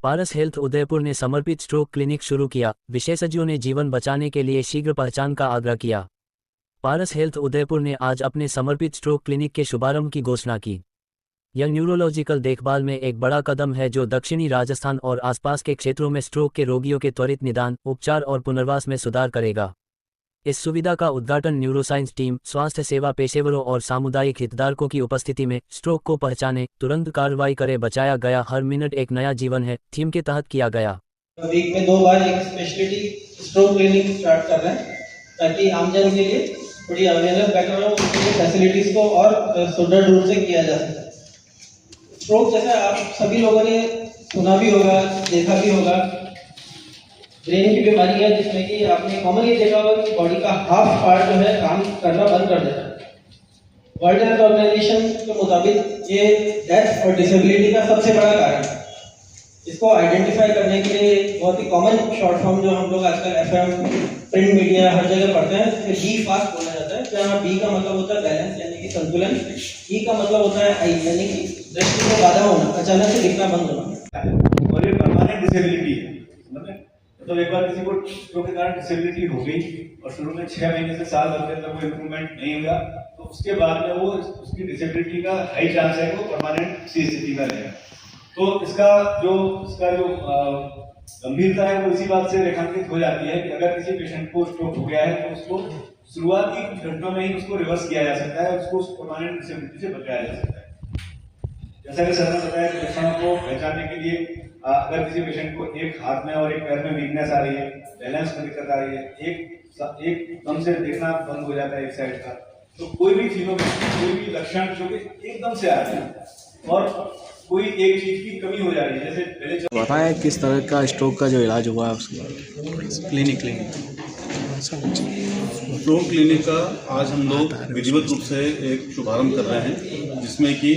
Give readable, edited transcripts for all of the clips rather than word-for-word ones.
पारस health Udaipur ने समर्पित stroke clinic शुरू किया। विशेषज्ञों ने जीवन बचाने के लिए शीघ्र पहचान का आग्रह किया। पारस हेल्थ उदयपुर ने आज अपने समर्पित स्ट्रोक क्लिनिक के शुभारंभ की घोषणा की। यह न्यूरोलॉजिकल देखभाल में एक बड़ा कदम है जो दक्षिणी राजस्थान और आसपास के क्षेत्रों में स्ट्रोक के रोगियों के त्वरित निदान, उपचार और पुनर्वास में सुधार करेगा। इस सुविधा का उद्घाटन न्यूरोसाइंस टीम, स्वास्थ्य सेवा पेशेवरों और सामुदायिक हितधारकों की उपस्थिति में स्ट्रोक को पहचाने, तुरंत कार्रवाई करे, बचाया गया हर मिनट एक नया जीवन है थीम के तहत किया गया। वीक में 2 बार एक स्पेशलिटी स्ट्रोक क्लिनिक स्टार्ट कर रहे हैं ताकि आमजन के लिए थोड़ी अवेयरनेस बेटर हो, उनके फैसिलिटीज को और सुदृढ़ रूप से किया जा सके। स्ट्रोक जैसा आप सभी लोगों ने सुना भी होगा, देखा भी होगा, ब्रेन की बीमारी है जिसमें कि आपने कॉमनली देखा होगा कि बॉडी का हाफ पार्ट जो है काम करना बंद कर देता है। वर्ल्ड हेल्थ ऑर्गेनाइजेशन के मुताबिक ये डेथ और डिसेबिलिटी का सबसे बड़ा कारण है। इसको आइडेंटिफाई करने के लिए बहुत ही कॉमन शॉर्ट फॉर्म जो हम लोग आजकल एफएम, प्रिंट मीडिया हर जगह पढ़ते हैं, बी फास्ट बोला जाता है, जहाँ बी का मतलब होता है बैलेंस यानी कि संतुलन, ई का मतलब होता है आई यानी कि दृष्टि में बाधा होना, अचानक से दिखना बंद होना। और ये परमानेंट डिसेबिलिटी है, तो एक बार किसी को स्ट्रोक के कारण डिसेबिलिटी हो गई और शुरू में 6 महीने से साल भर तक कोई इम्प्रूवमेंट नहीं हुआ, तो उसके बाद में वो उसकी डिसेबिलिटी का हाई चांस है कि वो परमानेंट सी स्थिति में रहेगा। तो इसका जो गंभीरता है वो इसी बात से रेखांकित हो जाती है कि अगर किसी पेशेंट को स्ट्रोक हो गया है तो उसको शुरुआती घंटों में ही उसको रिवर्स किया जा सकता है, उसको परमानेंट डिसेबिलिटी से बचाया जा सकता है। जैसा कि सर ने बताया कि लक्षणों को पहचानने के लिए अगर किसी पेशेंट को एक हाथ में और एक पैर में वीकनेस आ रही है, बैलेंस में दिक्कत आ रही है, एक दम से देखना बंद हो जाता है एक साइड का, तो कोई भी फिनोमेनन, कोई भी लक्षण जो कि एकदम से आ रहे हैं और कोई एक चीज की कमी हो जा रही है, जैसे पहले बताएं किस तरह का स्ट्रोक का जो इलाज हुआ है उसका क्लिनिक स्ट्रोक क्लिनिक का आज हम लोग विधिवत रूप से एक शुभारंभ कर रहे हैं, जिसमें कि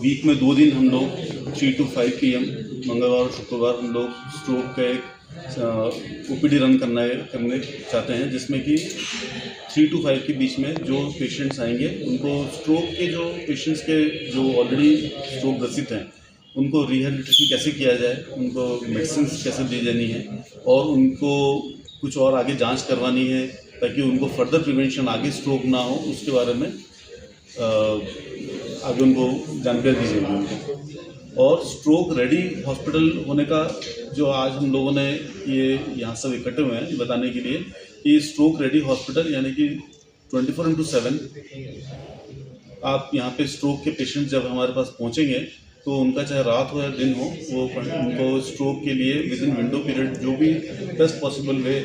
वीक में 2 दिन हम लोग 3 to 5 PM मंगलवार और शुक्रवार हम लोग स्ट्रोक का एक ओपीडी रन करने चाहते हैं, जिसमें कि 3 to 5 के बीच में जो पेशेंट्स आएंगे उनको स्ट्रोक के जो पेशेंट्स के जो ऑलरेडी स्ट्रोक ग्रसित हैं उनको रिहेबिलिटेशन कैसे किया जाए, उनको मेडिसिन कैसे दी जानी है और उनको कुछ और आगे जांच करवानी है ताकि उनको फर्दर प्रिवेंशन, आगे स्ट्रोक ना हो, उसके बारे में आगे उनको जानकारी दी जाएगी उनको। और स्ट्रोक रेडी हॉस्पिटल होने का जो आज हम लोगों ने ये यहाँ सब इकट्ठे हुए हैं बताने के लिए कि स्ट्रोक रेडी हॉस्पिटल यानी कि 24/7 आप यहाँ पे स्ट्रोक के पेशेंट जब हमारे पास पहुँचेंगे तो उनका चाहे रात हो या दिन हो, वो उनको स्ट्रोक के लिए विद इन विंडो पीरियड जो भी बेस्ट पॉसिबल वे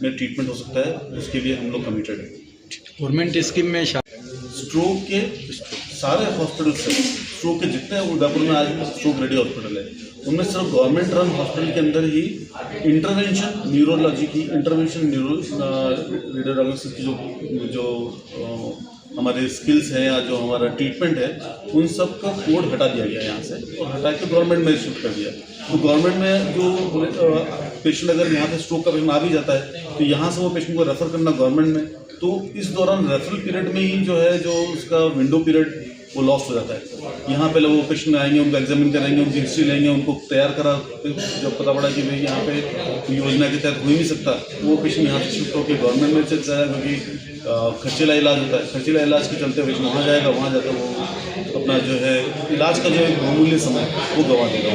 में ट्रीटमेंट हो सकता है उसके लिए हम लोग कमिटेड हैं। गवर्नमेंट स्कीम में स्ट्रोक के सारे हॉस्पिटल से स्ट्रोक के जितने उदयपुर में आज स्ट्रोक रेडी हॉस्पिटल है उनमें सिर्फ गवर्नमेंट रन हॉस्पिटल के अंदर ही इंटरवेंशन न्यूरोलॉजी की, इंटरवेंशन रेडियोलॉजी की जो हमारे स्किल्स हैं या जो हमारा ट्रीटमेंट है उन सब का कोड हटा दिया गया यहाँ से और हटा के गवर्नमेंट में शिफ्ट कर दिया। तो गवर्नमेंट में जो पेशेंट अगर यहाँ पे स्ट्रोक का पेशेंट आ भी जाता है तो यहाँ से वो पेशेंट को रेफर करना गवर्नमेंट में, तो इस दौरान रेफरल पीरियड में ही जो है जो उसका विंडो पीरियड वो लॉस्ट हो जाता है। यहाँ पहले वो पेशेंट आएंगे, उनको एग्जामिन कराएंगे, उनकी हिस्ट्री लेंगे, उनको तैयार करा, जब पता पड़ा कि भाई यहाँ पे योजना के तहत हो ही नहीं सकता, वो पेशेंट यहाँ से शिफ्ट होकर गवर्नमेंट में चल जाएगा क्योंकि खर्चीला इलाज होता है। खर्चीला इलाज के चलते पेशेंट वहाँ जाएगा, वहाँ जाकर वो अपना जो है इलाज का जो एक बहुमूल्य समय वो गंवा देगा।